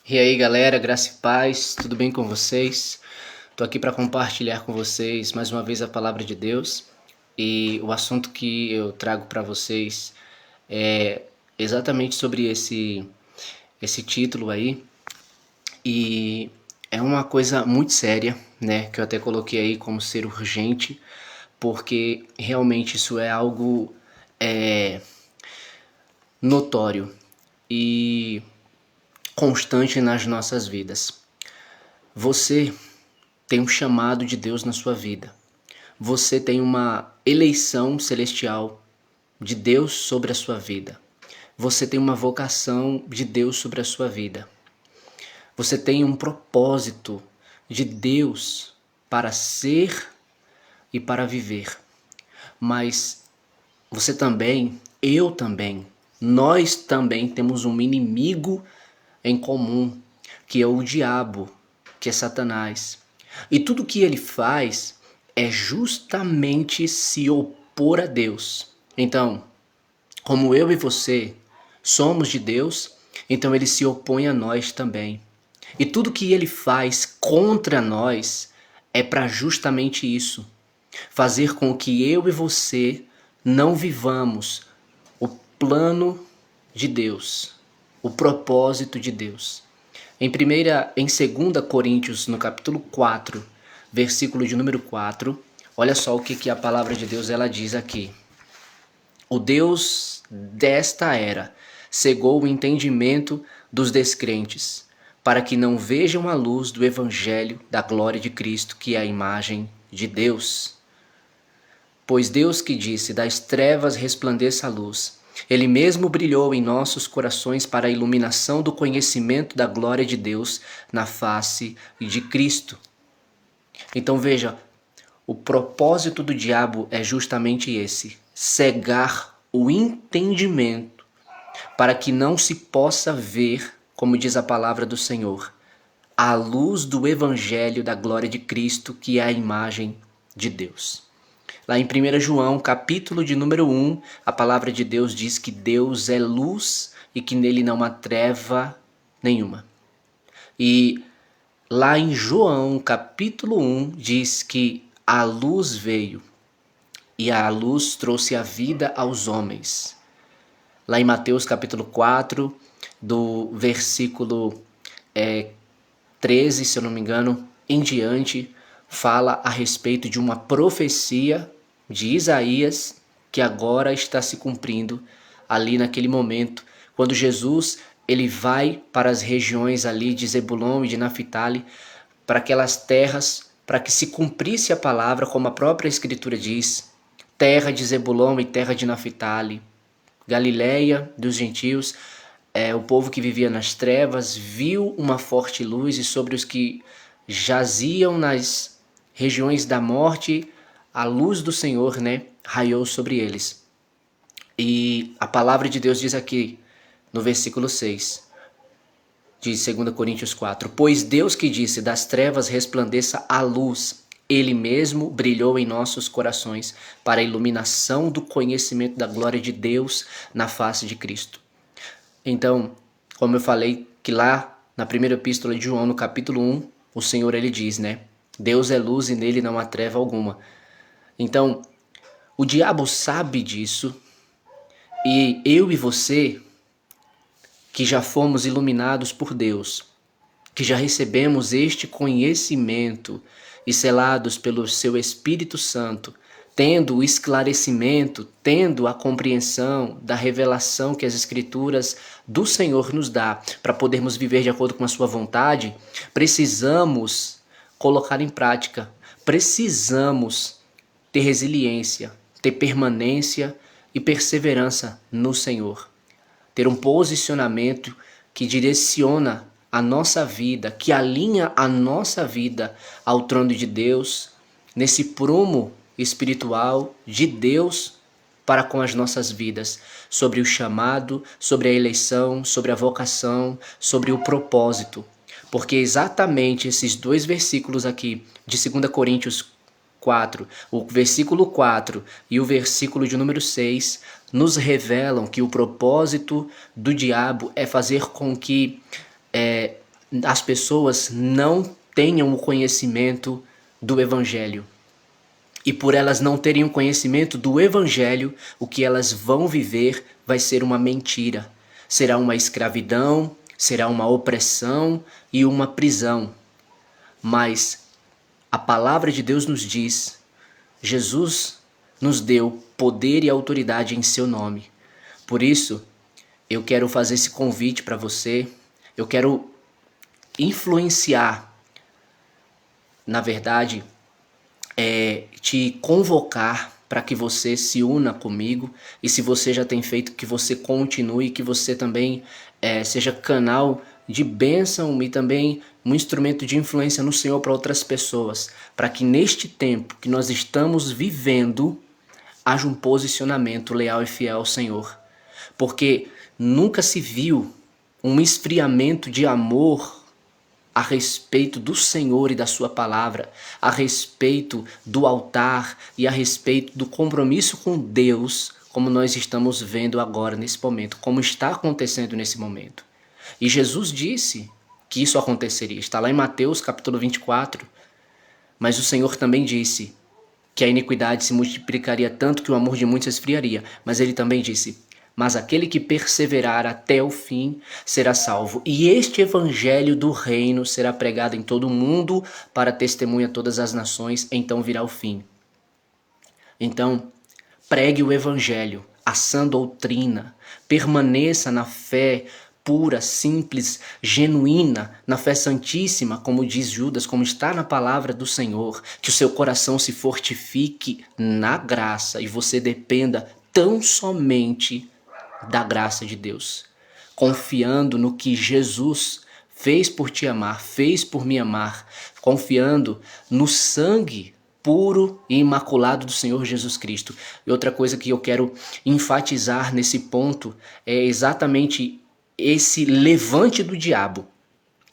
E aí galera, graça e paz, tudo bem com vocês? Tô aqui para compartilhar com vocês mais uma vez a palavra de Deus e o assunto que eu trago para vocês é exatamente sobre esse título aí e é uma coisa muito séria, né? Que eu até coloquei aí como ser urgente, porque realmente isso é algo é, notório e constante nas nossas vidas. Você tem um chamado de Deus na sua vida. Você tem uma eleição celestial de Deus sobre a sua vida. Você tem uma vocação de Deus sobre a sua vida. Você tem um propósito de Deus para ser e para viver. Mas você também, eu também, nós também temos um inimigo em comum, que é o diabo, que é Satanás. E tudo que ele faz é justamente se opor a Deus. Então, como eu e você somos de Deus, então ele se opõe a nós também. E tudo que ele faz contra nós é para justamente isso, fazer com que eu e você não vivamos o plano de Deus, o propósito de Deus. Em 2 Coríntios, no capítulo 4, versículo de número 4, olha só o que a palavra de Deus ela diz aqui. O Deus desta era cegou o entendimento dos descrentes, para que não vejam a luz do evangelho da glória de Cristo, que é a imagem de Deus. Pois Deus que disse, das trevas resplandeça a luz, ele mesmo brilhou em nossos corações para a iluminação do conhecimento da glória de Deus na face de Cristo. Então veja, o propósito do diabo é justamente esse: cegar o entendimento para que não se possa ver, como diz a palavra do Senhor, a luz do evangelho da glória de Cristo, que é a imagem de Deus. Lá em 1 João, capítulo de número 1, a palavra de Deus diz que Deus é luz e que nele não há treva nenhuma. E lá em João, capítulo 1, diz que a luz veio e a luz trouxe a vida aos homens. Lá em Mateus, capítulo 4, do versículo 13, se eu não me engano, em diante, fala a respeito de uma profecia de Isaías que agora está se cumprindo ali naquele momento, quando Jesus ele vai para as regiões ali de Zebulon e de Naphtali, para aquelas terras, para que se cumprisse a palavra, como a própria Escritura diz, terra de Zebulon e terra de Naphtali, Galileia dos gentios, o povo que vivia nas trevas viu uma forte luz, e sobre os que jaziam nas regiões da morte, a luz do Senhor, raiou sobre eles. E a palavra de Deus diz aqui, no versículo 6, de 2 Coríntios 4, pois Deus que disse, das trevas resplandeça a luz, ele mesmo brilhou em nossos corações para a iluminação do conhecimento da glória de Deus na face de Cristo. Então, como eu falei, que lá na primeira epístola de João, no capítulo 1, o Senhor ele diz, Deus é luz e nele não há treva alguma. Então, o diabo sabe disso, e eu e você, que já fomos iluminados por Deus, que já recebemos este conhecimento e selados pelo seu Espírito Santo, tendo o esclarecimento, tendo a compreensão da revelação que as Escrituras do Senhor nos dá para podermos viver de acordo com a sua vontade, precisamos colocar em prática, precisamos ter resiliência, ter permanência e perseverança no Senhor, ter um posicionamento que direciona a nossa vida, que alinha a nossa vida ao trono de Deus, nesse prumo espiritual de Deus para com as nossas vidas, sobre o chamado, sobre a eleição, sobre a vocação, sobre o propósito. Porque exatamente esses dois versículos aqui de 2 Coríntios 4, o versículo 4 e o versículo de número 6 nos revelam que o propósito do diabo é fazer com que as pessoas não tenham o conhecimento do Evangelho. E por elas não terem o conhecimento do Evangelho, o que elas vão viver vai ser uma mentira. Será uma escravidão, será uma opressão e uma prisão. Mas a palavra de Deus nos diz, Jesus nos deu poder e autoridade em seu nome. Por isso, eu quero fazer esse convite para você, eu quero influenciar, na verdade, te convocar para que você se una comigo, e se você já tem feito, que você continue, que você também seja canal de bênção e também um instrumento de influência no Senhor para outras pessoas, para que neste tempo que nós estamos vivendo haja um posicionamento leal e fiel ao Senhor, porque nunca se viu um esfriamento de amor a respeito do Senhor e da sua palavra, a respeito do altar e a respeito do compromisso com Deus, como nós estamos vendo agora nesse momento, como está acontecendo nesse momento. E Jesus disse que isso aconteceria, está lá em Mateus capítulo 24, mas o Senhor também disse que a iniquidade se multiplicaria tanto que o amor de muitos esfriaria, mas ele também disse: mas aquele que perseverar até o fim será salvo. E este evangelho do reino será pregado em todo o mundo para testemunha a todas as nações, então virá o fim. Então, pregue o evangelho, a sã doutrina, permaneça na fé pura, simples, genuína, na fé santíssima, como diz Judas, como está na palavra do Senhor, que o seu coração se fortifique na graça e você dependa tão somente da graça de Deus, confiando no que Jesus fez por te amar, fez por me amar, confiando no sangue puro e imaculado do Senhor Jesus Cristo. E outra coisa que eu quero enfatizar nesse ponto é exatamente esse levante do diabo.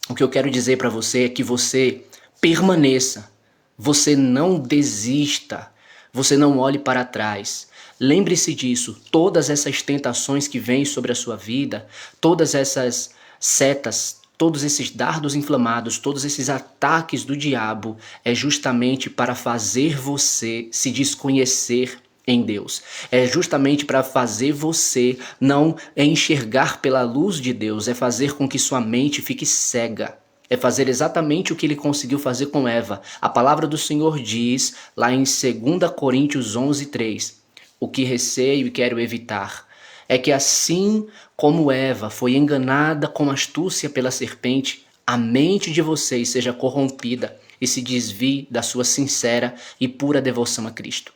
O que eu quero dizer para você é que você permaneça, você não desista, você não olhe para trás. Lembre-se disso, todas essas tentações que vêm sobre a sua vida, todas essas setas, todos esses dardos inflamados, todos esses ataques do diabo, é justamente para fazer você se desconhecer em Deus. É justamente para fazer você não enxergar pela luz de Deus, é fazer com que sua mente fique cega. É fazer exatamente o que ele conseguiu fazer com Eva. A palavra do Senhor diz lá em 2 Coríntios 11:3, o que receio e quero evitar é que assim como Eva foi enganada com astúcia pela serpente, a mente de vocês seja corrompida e se desvie da sua sincera e pura devoção a Cristo.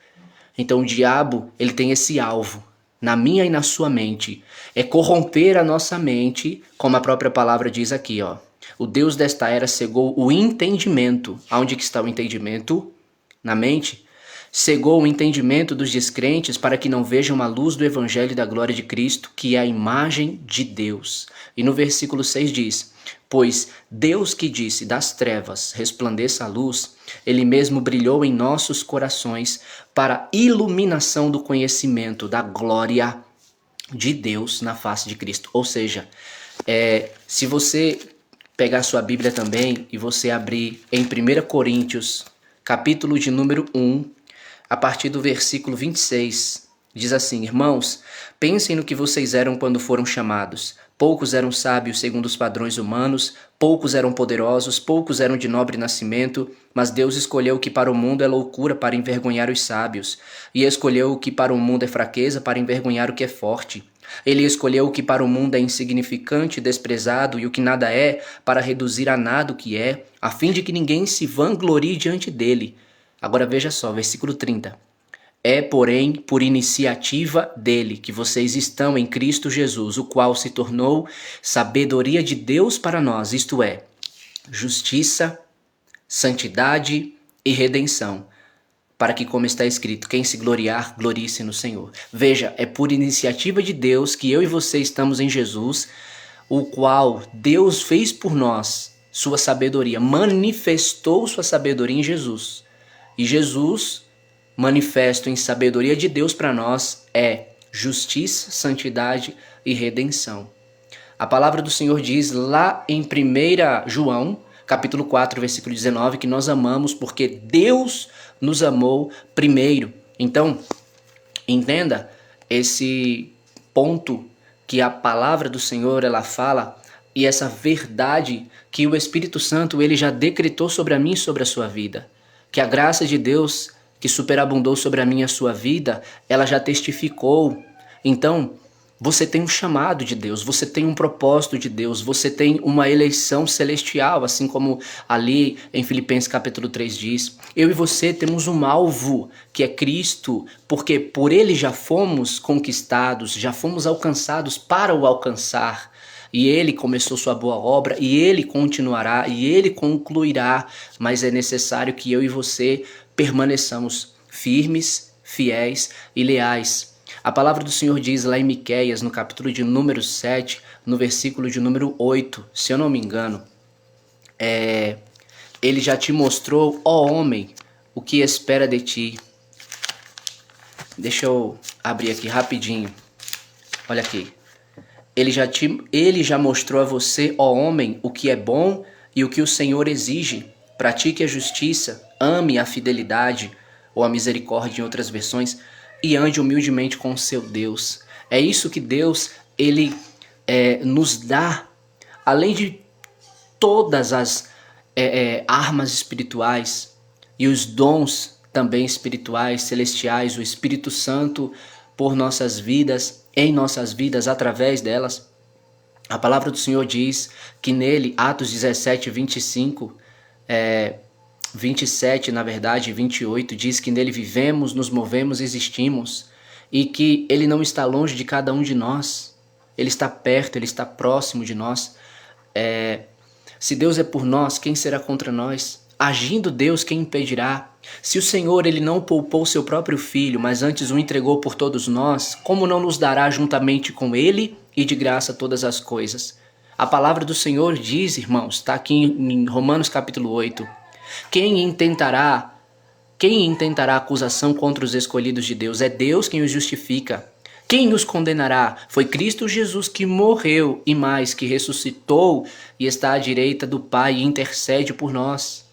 Então o diabo, ele tem esse alvo na minha e na sua mente, é corromper a nossa mente, como a própria palavra diz aqui, ó. O Deus desta era cegou o entendimento. Aonde que está o entendimento? Na mente. Cegou o entendimento dos descrentes para que não vejam a luz do evangelho da glória de Cristo, que é a imagem de Deus. E no versículo 6 diz: pois Deus que disse das trevas resplandeça a luz, ele mesmo brilhou em nossos corações para a iluminação do conhecimento da glória de Deus na face de Cristo. Ou seja, se você pegar sua Bíblia também e você abrir em 1 Coríntios, capítulo de número 1, a partir do versículo 26, diz assim: irmãos, pensem no que vocês eram quando foram chamados. Poucos eram sábios segundo os padrões humanos, poucos eram poderosos, poucos eram de nobre nascimento, mas Deus escolheu o que para o mundo é loucura para envergonhar os sábios, e escolheu o que para o mundo é fraqueza para envergonhar o que é forte. Ele escolheu o que para o mundo é insignificante, desprezado, e o que nada é, para reduzir a nada o que é, a fim de que ninguém se vanglorie diante dele. Agora veja só, versículo 30. É, porém, por iniciativa dele que vocês estão em Cristo Jesus, o qual se tornou sabedoria de Deus para nós, isto é, justiça, santidade e redenção, para que, como está escrito, quem se gloriar, glorie-se no Senhor. Veja, é por iniciativa de Deus que eu e você estamos em Jesus, o qual Deus fez por nós sua sabedoria, manifestou sua sabedoria em Jesus. E Jesus, manifesto em sabedoria de Deus para nós, é justiça, santidade e redenção. A palavra do Senhor diz lá em 1 João, capítulo 4, versículo 19, que nós amamos porque Deus nos amou primeiro. Então, entenda esse ponto que a palavra do Senhor ela fala e essa verdade que o Espírito Santo ele já decretou sobre a mim e sobre a sua vida. Que a graça de Deus que superabundou sobre a minha e a sua vida, ela já testificou. Então, você tem um chamado de Deus, você tem um propósito de Deus, você tem uma eleição celestial, assim como ali em Filipenses capítulo 3 diz. Eu e você temos um alvo, que é Cristo, porque por ele já fomos conquistados, já fomos alcançados para o alcançar. E ele começou sua boa obra, e ele continuará, e ele concluirá, mas é necessário que eu e você permaneçamos firmes, fiéis e leais. A palavra do Senhor diz lá em Miqueias, no capítulo de número 7, no versículo de número 8, se eu não me engano, ele já te mostrou, ó homem, o que espera de ti. Deixa eu abrir aqui rapidinho. Olha aqui. Ele já mostrou a você, ó homem, o que é bom e o que o Senhor exige. Pratique a justiça, ame a fidelidade, ou a misericórdia em outras versões, e ande humildemente com o seu Deus. É isso que Deus ele nos dá, além de todas as armas espirituais e os dons também espirituais, celestiais, o Espírito Santo por nossas vidas, em nossas vidas, através delas. A palavra do Senhor diz que nele, Atos 17, 25, 27, na verdade, 28, diz que nele vivemos, nos movemos, existimos, e que ele não está longe de cada um de nós. Ele está perto, ele está próximo de nós. Se Deus é por nós, quem será contra nós? Agindo Deus, quem impedirá? Se o Senhor ele não poupou seu próprio filho, mas antes o entregou por todos nós, como não nos dará juntamente com ele e de graça todas as coisas? A palavra do Senhor diz, irmãos, está aqui em Romanos capítulo 8, quem intentará acusação contra os escolhidos de Deus? É Deus quem os justifica. Quem os condenará? Foi Cristo Jesus que morreu e mais, que ressuscitou e está à direita do Pai e intercede por nós.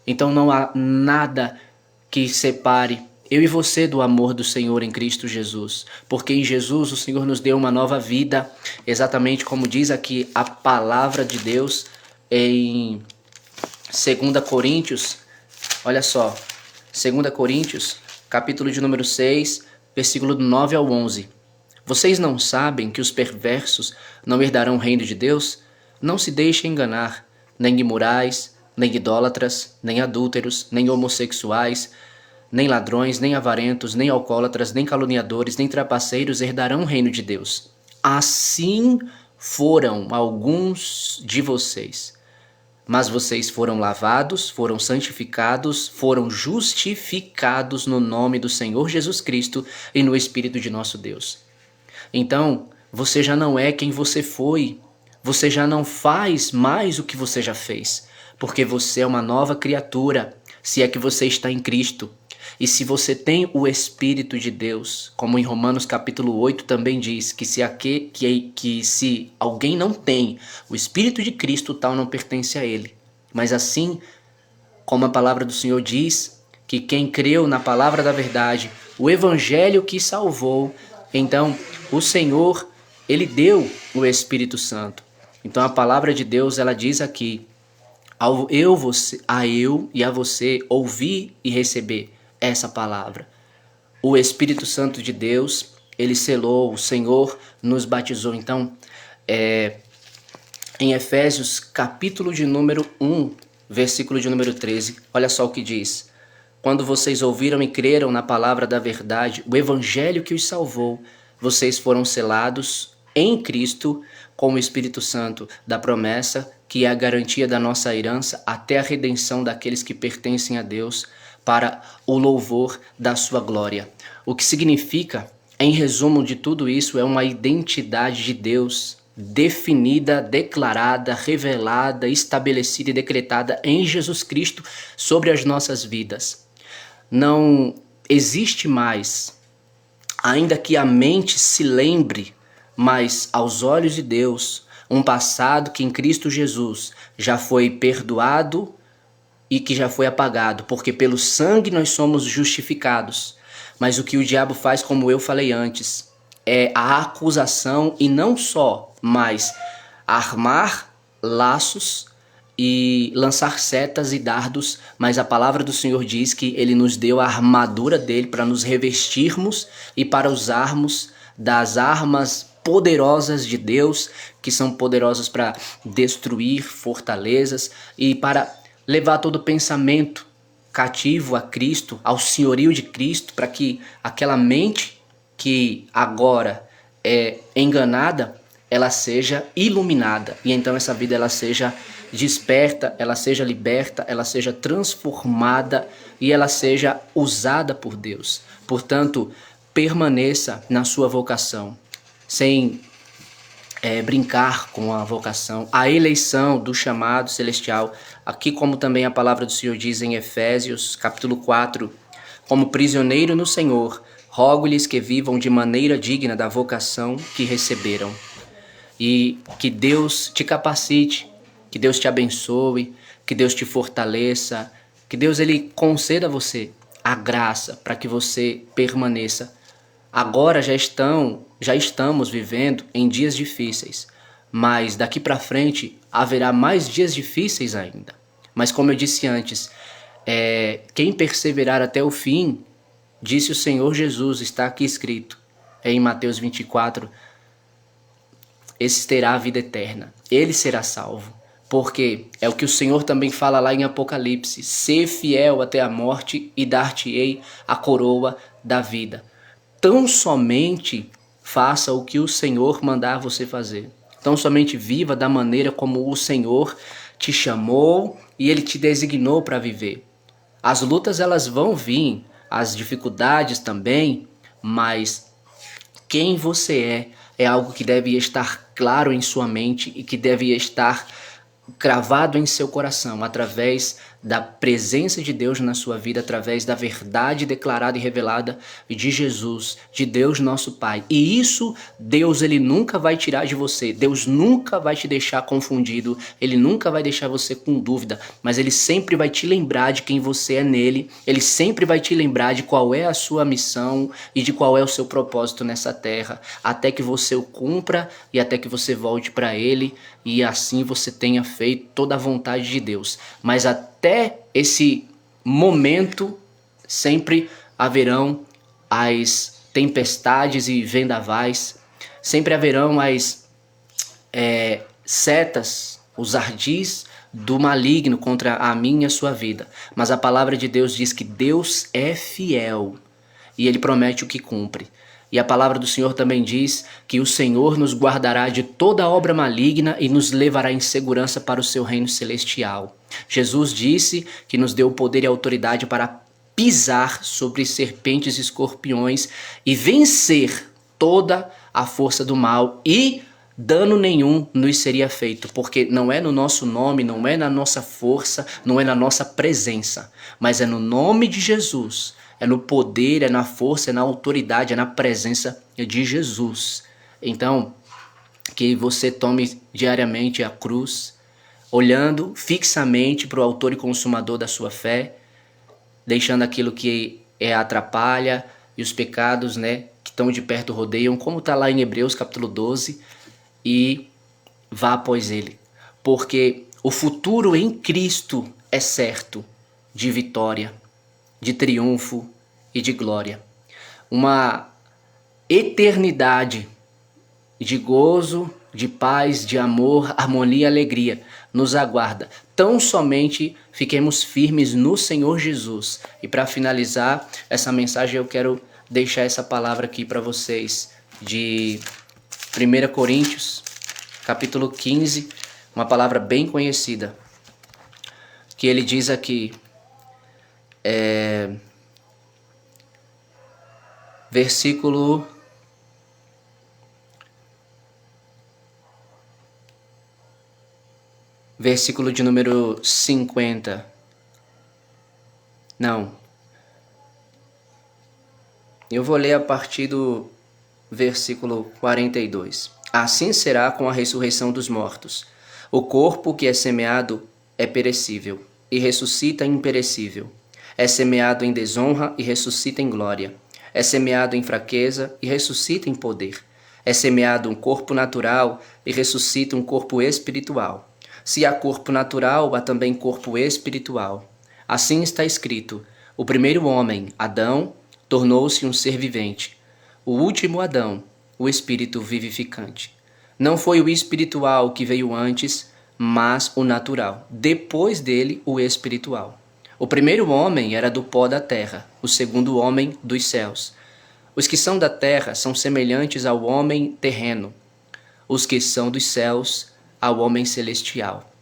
Então não há nada que separe eu e você do amor do Senhor em Cristo Jesus. Porque em Jesus o Senhor nos deu uma nova vida, exatamente como diz aqui a palavra de Deus em 2 Coríntios, olha só, 2 Coríntios, capítulo de número 6, versículo 9 ao 11. Vocês não sabem que os perversos não herdarão o reino de Deus? Não se deixem enganar, nem imorais, nem idólatras, nem adúlteros, nem homossexuais, nem ladrões, nem avarentos, nem alcoólatras, nem caluniadores, nem trapaceiros herdarão o reino de Deus. Assim foram alguns de vocês. Mas vocês foram lavados, foram santificados, foram justificados no nome do Senhor Jesus Cristo e no Espírito de nosso Deus. Então, você já não é quem você foi. Você já não faz mais o que você já fez. Porque você é uma nova criatura, se é que você está em Cristo. E se você tem o Espírito de Deus, como em Romanos capítulo 8 também diz, que se alguém não tem o Espírito de Cristo, tal não pertence a ele. Mas assim como a palavra do Senhor diz, que quem creu na palavra da verdade, o Evangelho que salvou, então o Senhor, ele deu o Espírito Santo. Então a palavra de Deus, ela diz aqui, a eu e a você ouvir e receber essa palavra. O Espírito Santo de Deus, ele selou, o Senhor nos batizou. Então, em Efésios, capítulo de número 1, versículo de número 13, olha só o que diz. Quando vocês ouviram e creram na palavra da verdade, o evangelho que os salvou, vocês foram selados em Cristo com o Espírito Santo da promessa, que é a garantia da nossa herança até a redenção daqueles que pertencem a Deus, para o louvor da sua glória. O que significa, em resumo de tudo isso, é uma identidade de Deus definida, declarada, revelada, estabelecida e decretada em Jesus Cristo sobre as nossas vidas. Não existe mais, ainda que a mente se lembre, mas aos olhos de Deus, um passado que em Cristo Jesus já foi perdoado e que já foi apagado, porque pelo sangue nós somos justificados. Mas o que o diabo faz, como eu falei antes, é a acusação, e não só, mas armar laços e lançar setas e dardos, mas a palavra do Senhor diz que ele nos deu a armadura dele para nos revestirmos e para usarmos das armas poderosas de Deus, que são poderosas para destruir fortalezas e para levar todo pensamento cativo a Cristo, ao senhorio de Cristo, para que aquela mente que agora é enganada, ela seja iluminada, e então essa vida ela seja desperta, ela seja liberta, ela seja transformada e ela seja usada por Deus. Portanto, permaneça na sua vocação, sem brincar com a vocação, a eleição do chamado celestial, aqui como também a palavra do Senhor diz em Efésios capítulo 4, como prisioneiro no Senhor, rogo-lhes que vivam de maneira digna da vocação que receberam. E que Deus te capacite, que Deus te abençoe, que Deus te fortaleça, que Deus ele conceda a você a graça para que você permaneça. Agora já estamos vivendo em dias difíceis, mas daqui para frente haverá mais dias difíceis ainda. Mas como eu disse antes, quem perseverar até o fim, disse o Senhor Jesus, está aqui escrito em Mateus 24, esse terá a vida eterna, ele será salvo. Porque é o que o Senhor também fala lá em Apocalipse, ser fiel até a morte e dar-te-ei a coroa da vida. Tão somente faça o que o Senhor mandar você fazer. Tão somente viva da maneira como o Senhor te chamou e Ele te designou para viver. As lutas elas vão vir, as dificuldades também, mas quem você é algo que deve estar claro em sua mente e que deve estar cravado em seu coração, através da presença de Deus na sua vida, através da verdade declarada e revelada de Jesus, de Deus nosso Pai. E isso Deus ele nunca vai tirar de você, Deus nunca vai te deixar confundido, Ele nunca vai deixar você com dúvida, mas Ele sempre vai te lembrar de quem você é nele, Ele sempre vai te lembrar de qual é a sua missão e de qual é o seu propósito nessa terra, até que você o cumpra e até que você volte para Ele e assim você tenha feito toda a vontade de Deus. Mas até esse momento sempre haverão as tempestades e vendavais, sempre haverão as setas, os ardis do maligno contra a minha e a sua vida. Mas a palavra de Deus diz que Deus é fiel e Ele promete o que cumpre. E a palavra do Senhor também diz que o Senhor nos guardará de toda obra maligna e nos levará em segurança para o seu reino celestial. Jesus disse que nos deu o poder e a autoridade para pisar sobre serpentes e escorpiões e vencer toda a força do mal, e dano nenhum nos seria feito, porque não é no nosso nome, não é na nossa força, não é na nossa presença, mas é no nome de Jesus. É no poder, é na força, é na autoridade, é na presença de Jesus. Então, que você tome diariamente a cruz, olhando fixamente para o autor e consumador da sua fé, deixando aquilo que atrapalha e os pecados, que estão de perto rodeiam, como está lá em Hebreus capítulo 12, e vá após ele. Porque o futuro em Cristo é certo de vitória, de triunfo e de glória. Uma eternidade de gozo, de paz, de amor, harmonia e alegria nos aguarda. Tão somente fiquemos firmes no Senhor Jesus. E para finalizar essa mensagem, eu quero deixar essa palavra aqui para vocês de 1 Coríntios, capítulo 15, uma palavra bem conhecida, que ele diz aqui, versículo de número 50. Não. Eu vou ler a partir do versículo 42. Assim será com a ressurreição dos mortos. O corpo que é semeado é perecível, e ressuscita imperecível. É semeado em desonra e ressuscita em glória. É semeado em fraqueza e ressuscita em poder. É semeado um corpo natural e ressuscita um corpo espiritual. Se há corpo natural, há também corpo espiritual. Assim está escrito: o primeiro homem, Adão, tornou-se um ser vivente. O último Adão, o espírito vivificante. Não foi o espiritual que veio antes, mas o natural. Depois dele, o espiritual. O primeiro homem era do pó da terra, o segundo homem dos céus. Os que são da terra são semelhantes ao homem terreno, os que são dos céus ao homem celestial.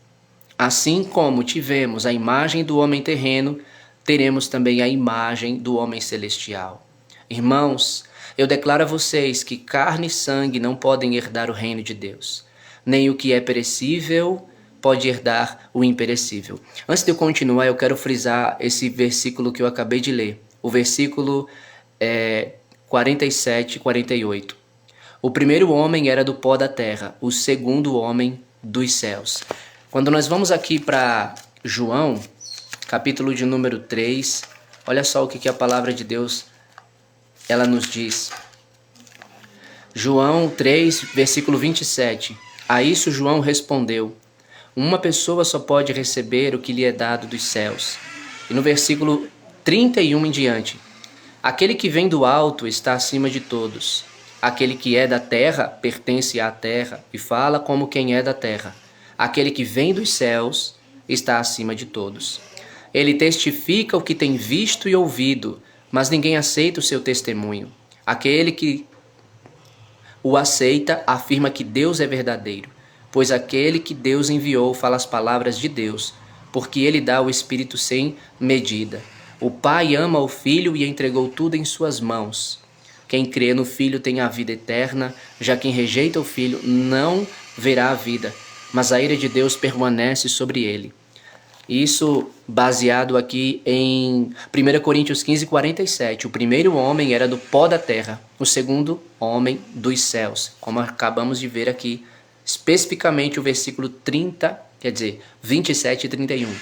Assim como tivemos a imagem do homem terreno, teremos também a imagem do homem celestial. Irmãos, eu declaro a vocês que carne e sangue não podem herdar o reino de Deus, nem o que é perecível pode herdar o imperecível. Antes de eu continuar, eu quero frisar esse versículo que eu acabei de ler, o versículo 47 e 48. O primeiro homem era do pó da terra, o segundo homem dos céus. Quando nós vamos aqui para João, capítulo de número 3, olha só o que a palavra de Deus ela nos diz. João 3, versículo 27. A isso João respondeu: uma pessoa só pode receber o que lhe é dado dos céus. E no versículo 31 em diante: aquele que vem do alto está acima de todos. Aquele que é da terra pertence à terra e fala como quem é da terra. Aquele que vem dos céus está acima de todos. Ele testifica o que tem visto e ouvido, mas ninguém aceita o seu testemunho. Aquele que o aceita afirma que Deus é verdadeiro, pois aquele que Deus enviou fala as palavras de Deus, porque ele dá o Espírito sem medida. O Pai ama o Filho e entregou tudo em suas mãos. Quem crê no Filho tem a vida eterna, já quem rejeita o Filho não verá a vida, mas a ira de Deus permanece sobre ele. Isso baseado aqui em 1 Coríntios 15, 47. O primeiro homem era do pó da terra, o segundo homem dos céus. Como acabamos de ver aqui, especificamente o versículo 27 e 31.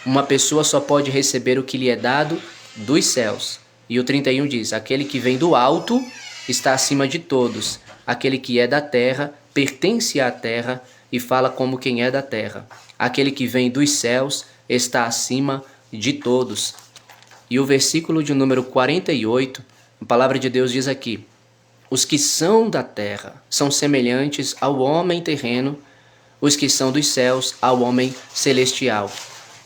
Uma pessoa só pode receber o que lhe é dado dos céus. E o 31 diz: aquele que vem do alto está acima de todos. Aquele que é da terra pertence à terra e fala como quem é da terra. Aquele que vem dos céus está acima de todos. E o versículo de número 48, a palavra de Deus diz aqui: os que são da terra são semelhantes ao homem terreno, os que são dos céus ao homem celestial.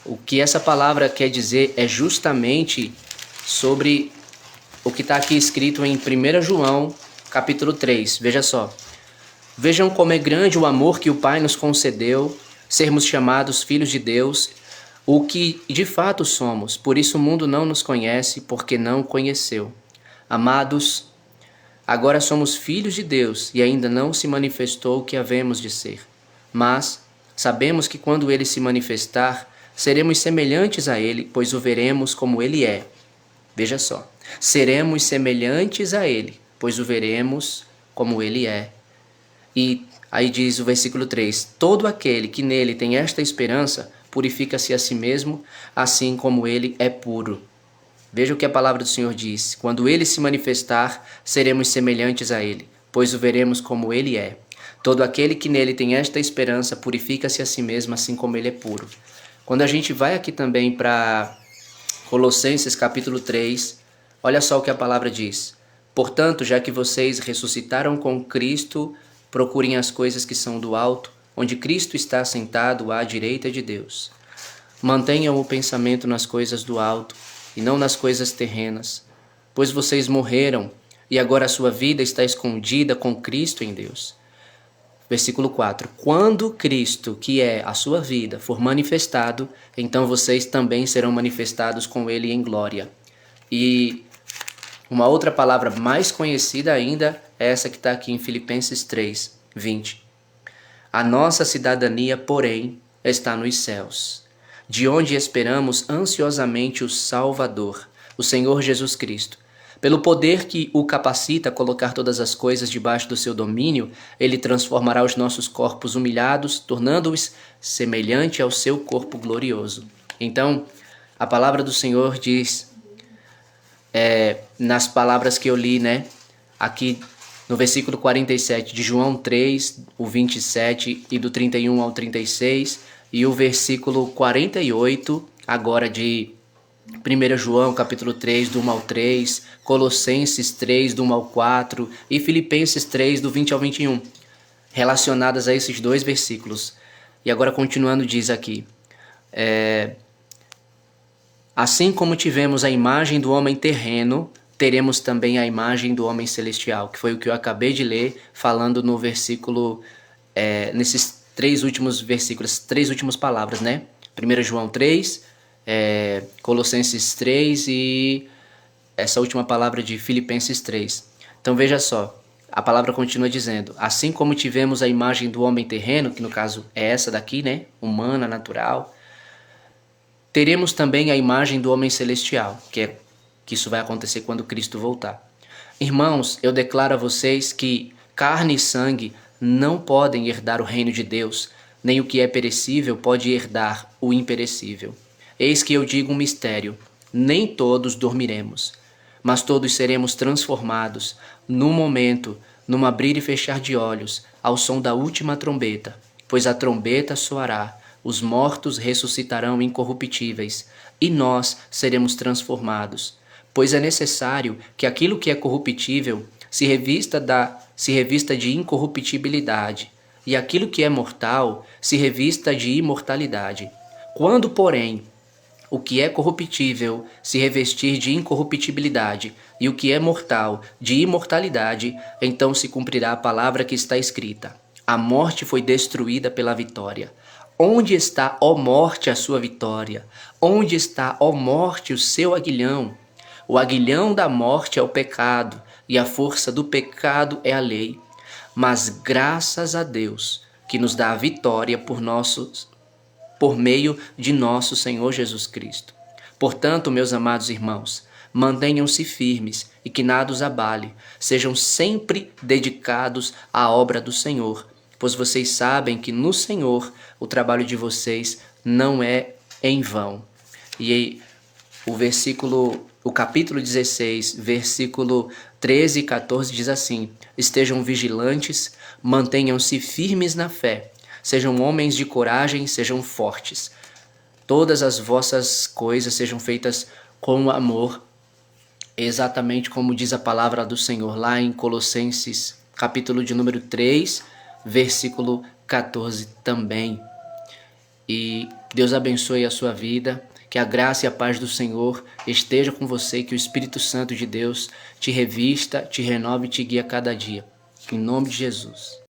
O que essa palavra quer dizer é justamente sobre o que está aqui escrito em 1 João, capítulo 3. Veja só. Vejam como é grande o amor que o Pai nos concedeu, sermos chamados filhos de Deus, o que de fato somos. Por isso o mundo não nos conhece, porque não conheceu. Amados, agora somos filhos de Deus e ainda não se manifestou o que havemos de ser. Mas sabemos que quando ele se manifestar, seremos semelhantes a ele, pois o veremos como ele é. Veja só. Seremos semelhantes a ele, pois o veremos como ele é. E aí diz o versículo 3: todo aquele que nele tem esta esperança purifica-se a si mesmo, assim como ele é puro. Veja o que a palavra do Senhor diz: quando ele se manifestar, seremos semelhantes a ele, pois o veremos como ele é. Todo aquele que nele tem esta esperança purifica-se a si mesmo, assim como ele é puro. Quando a gente vai aqui também para Colossenses capítulo 3, olha só o que a palavra diz: portanto, já que vocês ressuscitaram com Cristo, procurem as coisas que são do alto, onde Cristo está sentado à direita de Deus. Mantenham o pensamento nas coisas do alto e não nas coisas terrenas, pois vocês morreram e agora a sua vida está escondida com Cristo em Deus. Versículo 4. Quando Cristo, que é a sua vida, for manifestado, então vocês também serão manifestados com ele em glória. E uma outra palavra mais conhecida ainda é essa que está aqui em Filipenses 3, 20. A nossa cidadania, porém, está nos céus, de onde esperamos ansiosamente o Salvador, o Senhor Jesus Cristo, Pelo poder que o capacita a colocar todas as coisas debaixo do seu domínio, ele transformará os nossos corpos humilhados, tornando-os semelhante ao seu corpo glorioso. Então, a palavra do Senhor diz, nas palavras que eu li, né? Aqui no versículo 47 de João 3, o 27 e do 31 ao 36, e o versículo 48, agora de 1 João capítulo 3, do 1 ao 3, Colossenses 3, do 1 ao 4 e Filipenses 3, do 20 ao 21, relacionadas a esses dois versículos. E agora continuando diz aqui, assim como tivemos a imagem do homem terreno, teremos também a imagem do homem celestial, que foi o que eu acabei de ler, falando no versículo, nesses três últimos versículos, três últimas palavras, né? 1 João 3, Colossenses 3 e essa última palavra de Filipenses 3. Então veja só, a palavra continua dizendo, assim como tivemos a imagem do homem terreno, que no caso é essa daqui, né? Humana, natural, teremos também a imagem do homem celestial, que isso vai acontecer quando Cristo voltar. Irmãos, eu declaro a vocês que carne e sangue não podem herdar o reino de Deus, nem o que é perecível pode herdar o imperecível. Eis que eu digo um mistério, nem todos dormiremos, mas todos seremos transformados, num momento, num abrir e fechar de olhos, ao som da última trombeta, pois a trombeta soará, os mortos ressuscitarão incorruptíveis, e nós seremos transformados. Pois é necessário que aquilo que é corruptível se revista de incorruptibilidade, e aquilo que é mortal se revista de imortalidade. Quando, porém, o que é corruptível se revestir de incorruptibilidade, e o que é mortal de imortalidade, então se cumprirá a palavra que está escrita: a morte foi destruída pela vitória. Onde está, ó morte, a sua vitória? Onde está, ó morte, o seu aguilhão? O aguilhão da morte é o pecado, e a força do pecado é a lei. Mas graças a Deus, que nos dá a vitória por meio de nosso Senhor Jesus Cristo. Portanto, meus amados irmãos, mantenham-se firmes e que nada os abale. Sejam sempre dedicados à obra do Senhor, pois vocês sabem que no Senhor o trabalho de vocês não é em vão. E aí, o capítulo 16, versículo 13 e 14 diz assim: estejam vigilantes, mantenham-se firmes na fé, sejam homens de coragem, sejam fortes. Todas as vossas coisas sejam feitas com amor, exatamente como diz a palavra do Senhor lá em Colossenses, capítulo de número 3, versículo 14 também. E Deus abençoe a sua vida, que a graça e a paz do Senhor esteja com você, que o Espírito Santo de Deus te revista, te renove e te guie a cada dia. Em nome de Jesus.